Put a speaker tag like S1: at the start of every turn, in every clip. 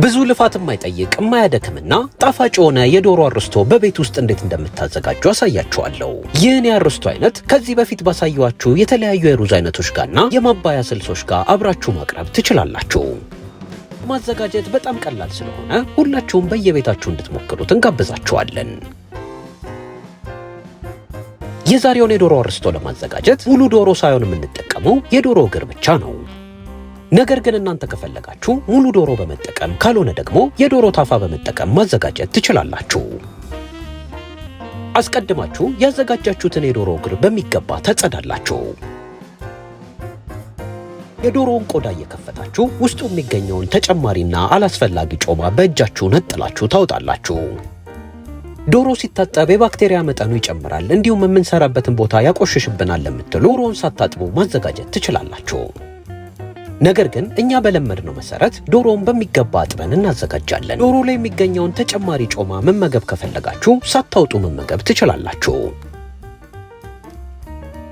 S1: ብዙ ልፋት የማይጠይቅ የማያደክምና ጣፋጭ የሆነ የዶሮ አርስቶ በቤት ውስጥ እንዴት እንደምታዘጋጁ አሳያችኋለሁ። ይህን የአርስቶ አይነት ከዚህ በፊት ባሳየኋችሁ የተለያዩ የሩዝ አይነቶች ጋርና የማባያ ስልሶች ጋር አብራችሁ ማቅረብ ትችላላችሁ። ማዘጋጀት በጣም ቀላል ስለሆነ ሁላችሁም በየቤታችሁ እንድትሞክሩት እንጋብዛችኋለን። የዛሬውን የዶሮ አርስቶ ለማዘጋጀት ሙሉ ዶሮ ሳይሆን የምንጠቀመው የዶሮ እግር ብቻ ነው። ነገር ግን እናንተ ከፈለጋችሁ ሙሉ ዶሮ በመጠቀም ካልሆነ ደግሞ የዶሮ ታፋ በመጠቀም ማዘጋጀት ትችላላችሁ። አስቀድማችሁ ያዘጋጃችሁትን የዶሮ እግር በሚገባ ታጸዳላችሁ። የዶሮውን ቆዳ እየከፈታችሁ ውስጡ የሚገኘውን ተጨማሪና አላስፈላጊ ጮማ በእጃችሁ ነጥላችሁ ታውጣላችሁ። ዶሮ ሲታጠብ የባክቴሪያ መጠኑ ይጨምራል፣ እንዲሁም የምንሰራበትን ቦታ ያቆሽሽብናል ለምትሉ ዶሮውን ሳታጥቡ ማዘጋጀት ትችላላችሁ። ነገር ግን እኛ በለመድነው መሰረት ዶሮውን በሚገባ አጥበን እናዘጋጃለን። ዶሮ ላይ የሚገኘውን ተጨማሪ ጮማ መመገብ ከፈለጋችሁ ሳታውጡ መመገብ ትችላላችሁ።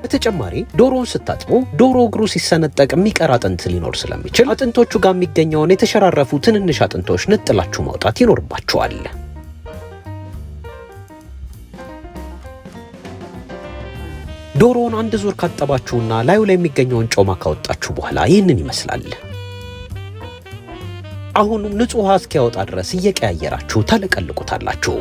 S1: በተጨማሪ ዶሮውን ስታጥቡ ዶሮ እግሩ ሲሰነጠቅ የሚቀር አጥንት ሊኖር ስለሚችል አጥንቶቹ ጋር የሚገኘውን የተሸራረፉ ትንንሽ አጥንቶች ነጥላችሁ ማውጣት ይኖርባችኋል። ዶሮውን አንድ ዙር ካጠባችሁና ላዩ ላይ የሚገኘውን ጮማ ካወጣችሁ በኋላ ይህንን ይመስላል። አሁንም ንጹህ ውሃ እስኪያወጣ ድረስ እየቀያየራችሁ ታለቀልቁታላችሁ።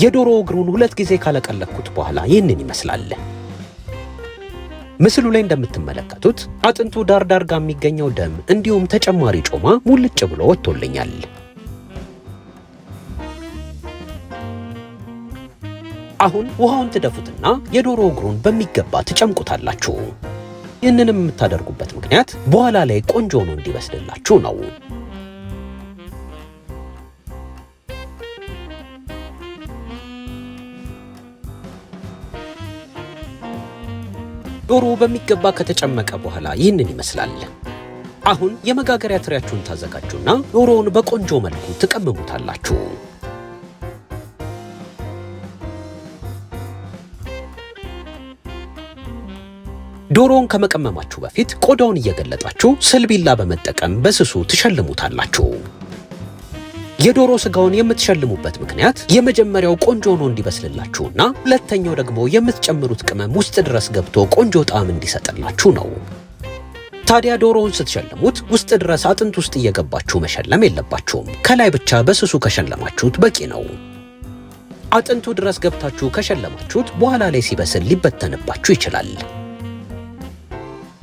S1: የዶሮ እግሩን 2 ጊዜ ካለቀለኩት በኋላ ይህንን ይመስላል። ምስሉ ላይ እንደምትመለከቱት አጥንቱ ዳር ጋር የሚገኘው ደም እንዲሁም ተጨማሪ ጮማ ሙልጭ ብሎ ወጥቶልኛል። አሁን ውሃውን ትደፉትና የዶሮ እግሩን በሚገባ ትጨምቁታላችሁ። ይህንንም የምታደርጉበት ምክንያት በኋላ ላይ ቆንጆ ሆኖ እንዲበስልላችሁ ነው። ዶሮ በሚገባ ከተጨመቀ በኋላ ይህንን ይመስላል። አሁን የመጋገሪያ ትሪያችሁን ታዘጋጁና ዶሮውን በቆንጆ መልኩ ትቀመሙታላችሁ። ዶሮውን ከመቀመማችሁ በፊት ቆዳውን እየገለጣችሁ ስልቢላ በመጠቀም በስሱ ትሸልሙታላችሁ። የዶሮ ስጋውን የምትሸልሙበት ምክንያት የመጀመሪያው ቆንጆ ሆኖ እንዲበስልላችሁና ሁለተኛው ደግሞ የምትጨምሩት ቅመም ውስጥ ድረስ ገብቶ ቆንጆ ጣዕም እንዲሰጥላችሁ ነው። ታዲያ ዶሮውን ስትሸልሙት ውስጥ ድረስ አጥንት ውስጥ እየገባችሁ መሸለም የለባችሁም። ከላይ ብቻ በስሱ ከሸለማችሁት በቂ ነው። አጥንቱ ድረስ ገብታችሁ ከሸለማችሁት በኋላ ላይ ሲበስል ሊበተንባችሁ ይችላል።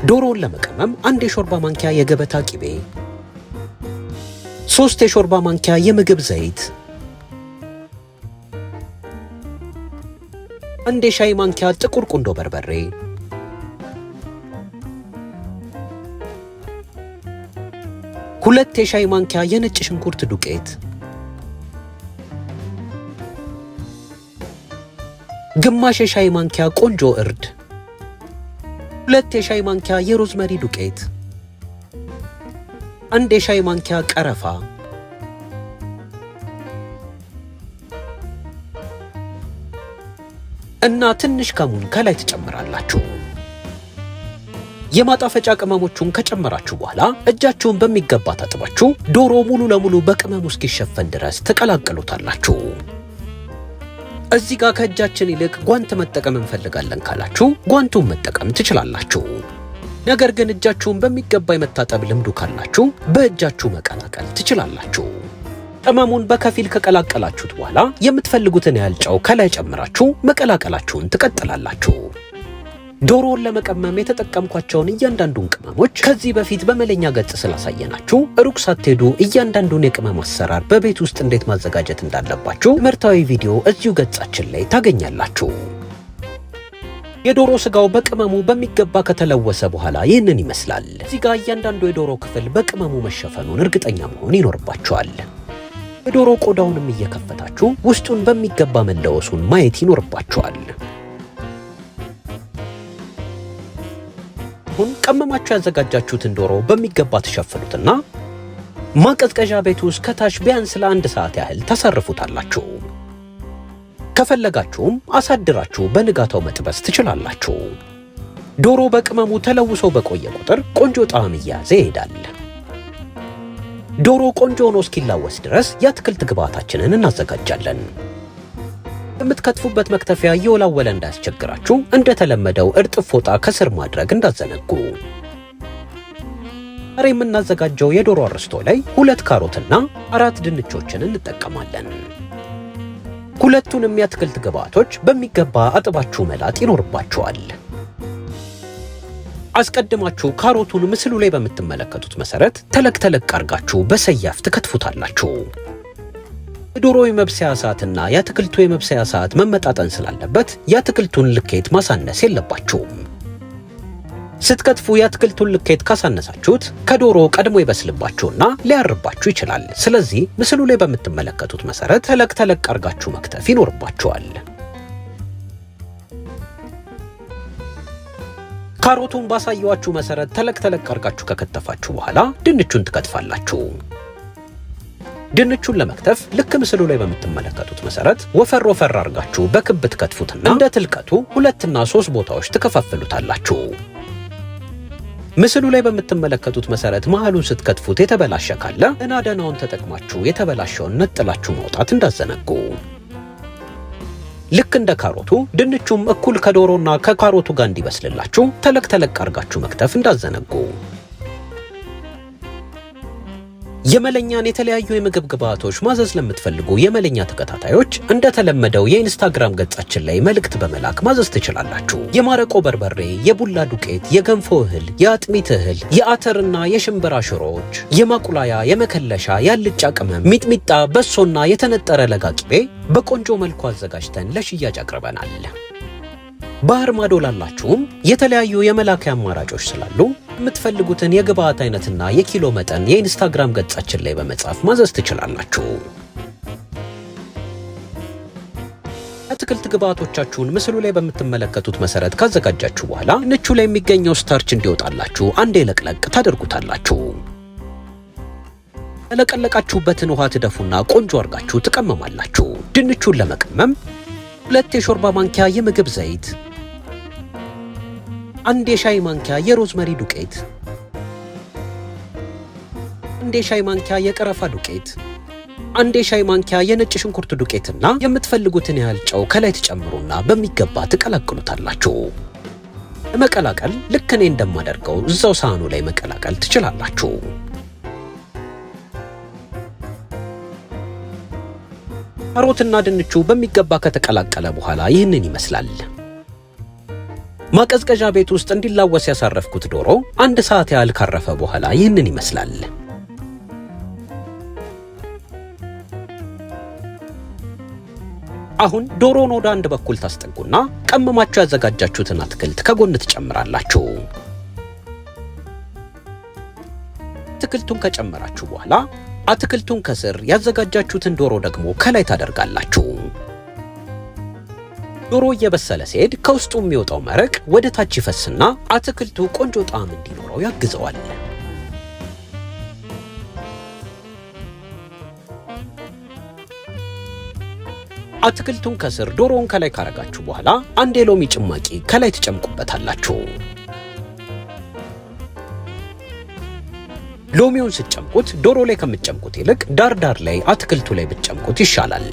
S1: ዶሮውን ለመቀመም 1 የሾርባ ማንኪያ የገበታ ቂቤ፣ 3 የሾርባ ማንኪያ የምግብ ዘይት፣ 1 የሻይ ማንኪያ ጥቁር ቁንዶ በርበሬ፣ 2 የሻይ ማንኪያ የነጭ ሽንኩርት ዱቄት፣ ግማሽ የሻይ ማንኪያ ቆንጆ እርድ፣ 2 የሻይ ማንኪያ የሮዝመሪ ዱቄት፣ 1 የሻይ ማንኪያ ቀረፋ፣ እና ትንሽ ከሙን ከላይ ትጨምራላችሁ። የማጣፈጫ ቅመሞቹን ከጨመራችሁ በኋላ እጃችሁን በሚገባ ታጥባችሁ ዶሮ ሙሉ ለሙሉ በቅመሙ እስኪሸፈን ድረስ ትቀላቅሉታላችሁ። እዚህ ጋር ከእጃችን ይልቅ ጓንት መጠቀም እንፈልጋለን ካላችሁ ጓንቱን መጠቀም ትችላላችሁ። ነገር ግን እጃችሁን በሚገባ የመታጠብ ልምዱ ካላችሁ በእጃችሁ መቀላቀል ትችላላችሁ። ቅመሙን በከፊል ከቀላቀላችሁት በኋላ የምትፈልጉትን ያህል ጨው ከላይ ጨምራችሁ መቀላቀላችሁን ትቀጥላላችሁ። ዶሮውን ለመቀመም የተጠቀምኳቸውን እያንዳንዱን ቅመሞች ከዚህ በፊት በመለኛ ገጽ ስላሳየናችሁ ሩቅ ሳትሄዱ እያንዳንዱን የቅመም አሰራር በቤት ውስጥ እንዴት ማዘጋጀት እንዳለባችሁ ትምህርታዊ ቪዲዮ እዚሁ ገጻችን ላይ ታገኛላችሁ። የዶሮ ስጋው በቅመሙ በሚገባ ከተለወሰ በኋላ ይህንን ይመስላል። እዚህ ጋር እያንዳንዱ የዶሮ ክፍል በቅመሙ መሸፈኑን እርግጠኛ መሆን ይኖርባችኋል። የዶሮ ቆዳውንም እየከፈታችሁ ውስጡን በሚገባ መለወሱን ማየት ይኖርባችኋል። አሁን ቀመማችሁ ያዘጋጃችሁትን ዶሮ በሚገባ ትሸፍኑትና ማቀዝቀዣ ቤት ውስጥ ከታች ቢያንስ ለ1 ሰዓት ያህል ታሳርፉታላችሁ። ከፈለጋችሁም አሳድራችሁ በንጋታው መጥበስ ትችላላችሁ። ዶሮ በቅመሙ ተለውሶ በቆየ ቁጥር ቆንጆ ጣዕም እየያዘ ይሄዳል። ዶሮ ቆንጆ ሆኖ እስኪላወስ ድረስ የአትክልት ግብአታችንን እናዘጋጃለን። የምትከትፉበት መክተፊያ እየወላወለ እንዳያስቸግራችሁ እንደተለመደው እርጥብ ፎጣ ከስር ማድረግ እንዳዘነጉ። ዛሬ የምናዘጋጀው የዶሮ አርስቶ ላይ 2 ካሮትና 4 ድንቾችን እንጠቀማለን። ሁለቱንም የአትክልት ግብአቶች በሚገባ አጥባችሁ መላጥ ይኖርባችኋል። አስቀድማችሁ ካሮቱን ምስሉ ላይ በምትመለከቱት መሰረት ተለቅ ተለቅ አርጋችሁ በሰያፍ ትከትፉታላችሁ። የዶሮ የመብሰያ ሰዓትና የአትክልቱ የመብሰያ ሰዓት መመጣጠን ስላለበት የአትክልቱን ልኬት ማሳነስ የለባችሁም። ስትከትፉ የአትክልቱን ልኬት ካሳነሳችሁት ከዶሮ ቀድሞ ይበስልባችሁና ሊያርባችሁ ይችላል። ስለዚህ ምስሉ ላይ በምትመለከቱት መሰረት ተለቅ ተለቅ አርጋችሁ መክተፍ ይኖርባችኋል። ካሮቱን ባሳየዋችሁ መሰረት ተለቅ ተለቅ አርጋችሁ ከከተፋችሁ በኋላ ድንቹን ትከትፋላችሁ። ድንቹን ለመክተፍ ልክ ምስሉ ላይ በምትመለከቱት መሰረት ወፈር ወፈር አርጋችሁ በክብ ትከትፉትና እንደ ትልቀቱ 2 እና 3 ቦታዎች ትከፋፍሉታላችሁ። ምስሉ ላይ በምትመለከቱት መሰረት መሃሉን ስትከትፉት የተበላሸ ካለ ደናደናውን ተጠቅማችሁ የተበላሸውን ነጥላችሁ ማውጣት እንዳዘነጉ። ልክ እንደ ካሮቱ ድንቹም እኩል ከዶሮና ከካሮቱ ጋር እንዲበስልላችሁ ተለቅ ተለቅ አርጋችሁ መክተፍ እንዳዘነጉ። የመለኛን የተለያዩ የምግብ ግብአቶች ማዘዝ ለምትፈልጉ የመለኛ ተከታታዮች እንደተለመደው የኢንስታግራም ገጻችን ላይ መልእክት በመላክ ማዘዝ ትችላላችሁ። የማረቆ በርበሬ፣ የቡላ ዱቄት፣ የገንፎ እህል፣ የአጥሚት እህል፣ የአተርና የሽምብራ ሽሮዎች፣ የማቁላያ፣ የመከለሻ፣ ያልጫ ቅመም፣ ሚጥሚጣ፣ በሶና የተነጠረ ለጋ ቅቤ በቆንጆ መልኩ አዘጋጅተን ለሽያጭ አቅርበናል። ባህር ማዶ ላላችሁም የተለያዩ የመላኪያ አማራጮች ስላሉ የምትፈልጉትን የግብአት አይነትና የኪሎ መጠን የኢንስታግራም ገጻችን ላይ በመጻፍ ማዘዝ ትችላላችሁ። አትክልት ግብአቶቻችሁን ምስሉ ላይ በምትመለከቱት መሰረት ካዘጋጃችሁ በኋላ ድንቹ ላይ የሚገኘው ስታርች እንዲወጣላችሁ አንዴ ለቅለቅ ታደርጉታላችሁ። ለቀለቃችሁበትን ውሃ ትደፉና ቆንጆ አርጋችሁ ትቀመማላችሁ። ድንቹን ለመቀመም 2 የሾርባ ማንኪያ የምግብ ዘይት፣ 1 የሻይ ማንኪያ የሮዝመሪ ዱቄት፣ 1 የሻይ ማንኪያ የቀረፋ ዱቄት፣ 1 የሻይ ማንኪያ የነጭ ሽንኩርት ዱቄትና የምትፈልጉትን ያህል ጨው ከላይ ትጨምሩና በሚገባ ትቀላቅሉታላችሁ። ለመቀላቀል ልክ እኔ እንደማደርገው እዛው ሳህኑ ላይ መቀላቀል ትችላላችሁ። ካሮትና ድንቹ በሚገባ ከተቀላቀለ በኋላ ይህንን ይመስላል። ማቀዝቀዣ ቤት ውስጥ እንዲላወስ ያሳረፍኩት ዶሮ 1 ሰዓት ያህል ካረፈ በኋላ ይህንን ይመስላል። አሁን ዶሮን ወደ አንድ በኩል ታስጠጉና ቀመማችሁ ያዘጋጃችሁትን አትክልት ከጎን ትጨምራላችሁ። አትክልቱን ከጨመራችሁ በኋላ አትክልቱን ከስር ያዘጋጃችሁትን ዶሮ ደግሞ ከላይ ታደርጋላችሁ። ዶሮ እየበሰለ ሲሄድ ከውስጡ የሚወጣው መረቅ ወደ ታች ይፈስና አትክልቱ ቆንጆ ጣዕም እንዲኖረው ያግዘዋል። አትክልቱን ከስር ዶሮውን ከላይ ካረጋችሁ በኋላ 1 የሎሚ ጭማቂ ከላይ ትጨምቁበታላችሁ። ሎሚውን ስትጨምቁት ዶሮ ላይ ከምትጨምቁት ይልቅ ዳር ላይ አትክልቱ ላይ ብትጨምቁት ይሻላል።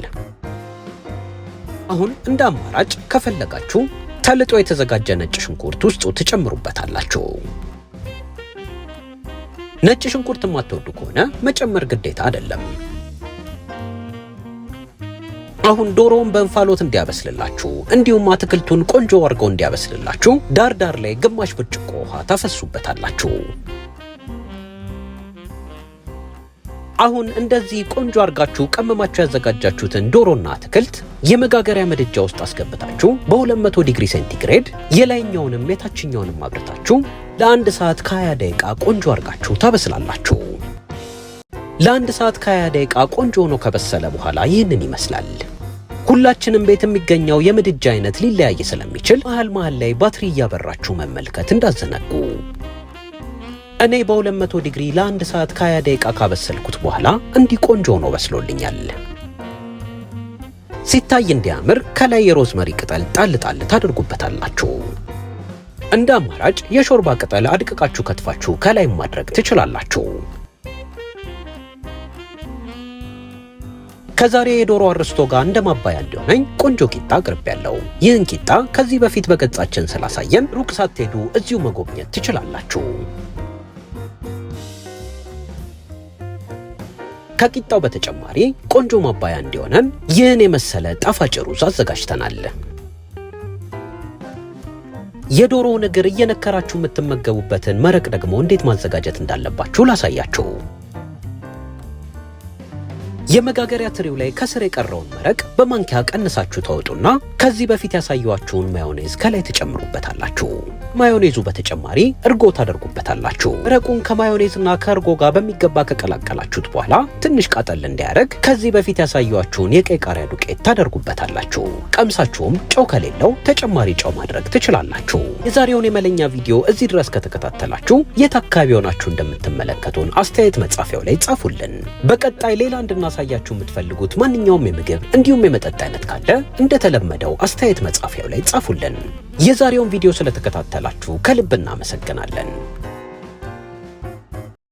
S1: አሁን እንደ አማራጭ ከፈለጋችሁ ተልጦ የተዘጋጀ ነጭ ሽንኩርት ውስጡ ትጨምሩበታላችሁ። ነጭ ሽንኩርት የማትወዱ ከሆነ መጨመር ግዴታ አይደለም። አሁን ዶሮውን በእንፋሎት እንዲያበስልላችሁ እንዲሁም አትክልቱን ቆንጆ አድርጎ እንዲያበስልላችሁ ዳር ላይ ግማሽ ብርጭቆ ውሃ ታፈሱበታላችሁ። አሁን እንደዚህ ቆንጆ አርጋችሁ ቀመማችሁ ያዘጋጃችሁትን ዶሮና አትክልት የመጋገሪያ ምድጃ ውስጥ አስገብታችሁ በ200 ዲግሪ ሴንቲግሬድ የላይኛውንም የታችኛውንም አብርታችሁ ለ1 ሰዓት ከ20 ደቂቃ ቆንጆ አርጋችሁ ታበስላላችሁ። ለ1 ሰዓት ከ20 ደቂቃ ቆንጆ ሆኖ ከበሰለ በኋላ ይህንን ይመስላል። ሁላችንም ቤት የሚገኘው የምድጃ አይነት ሊለያይ ስለሚችል መሃል ላይ ባትሪ እያበራችሁ መመልከት እንዳዘነጉ። እኔ በ200 ዲግሪ ለ1 ሰዓት ከ20 ደቂቃ ካበሰልኩት በኋላ እንዲህ ቆንጆ ሆኖ በስሎልኛል። ሲታይ እንዲያምር ከላይ የሮዝመሪ ቅጠል ጣል ጣል ታደርጉበታላችሁ። እንደ አማራጭ የሾርባ ቅጠል አድቅቃችሁ ከትፋችሁ ከላይ ማድረግ ትችላላችሁ። ከዛሬ የዶሮ አርስቶ ጋር እንደማባያ እንዲሆነኝ ቆንጆ ቂጣ አቅርቤያለሁ። ይህን ቂጣ ከዚህ በፊት በገጻችን ስላሳየን ሩቅ ሳትሄዱ እዚሁ መጎብኘት ትችላላችሁ። ከቂጣው በተጨማሪ ቆንጆ ማባያ እንዲሆነን ይህን የመሰለ ጣፋጭ ሩዝ አዘጋጅተናል። የዶሮውን እግር እየነከራችሁ የምትመገቡበትን መረቅ ደግሞ እንዴት ማዘጋጀት እንዳለባችሁ ላሳያችሁ። የመጋገሪያ ትሪው ላይ ከስር የቀረውን መረቅ በማንኪያ ቀንሳችሁ ታወጡና ከዚህ በፊት ያሳየኋችሁን ማዮኔዝ ከላይ ትጨምሩበታላችሁ። ማዮኔዙ በተጨማሪ እርጎ ታደርጉበታላችሁ። መረቁን ከማዮኔዝና ከእርጎ ጋር በሚገባ ከቀላቀላችሁት በኋላ ትንሽ ቃጠል እንዲያደርግ ከዚህ በፊት ያሳየኋችሁን የቀይ ቃሪያ ዱቄት ታደርጉበታላችሁ። ቀምሳችሁም ጨው ከሌለው ተጨማሪ ጨው ማድረግ ትችላላችሁ። የዛሬውን የመለኛ ቪዲዮ እዚህ ድረስ ከተከታተላችሁ የት አካባቢ ሆናችሁ እንደምትመለከቱን አስተያየት መጻፊያው ላይ ጻፉልን። በቀጣይ ሌላ እንድናሳያችሁ የምትፈልጉት ማንኛውም የምግብ እንዲሁም የመጠጥ አይነት ካለ እንደተለመደው አስተያየት መጻፊያው ላይ ጻፉልን። የዛሬውን ቪዲዮ ስለተከታተላችሁ ከልብ እናመሰግናለን።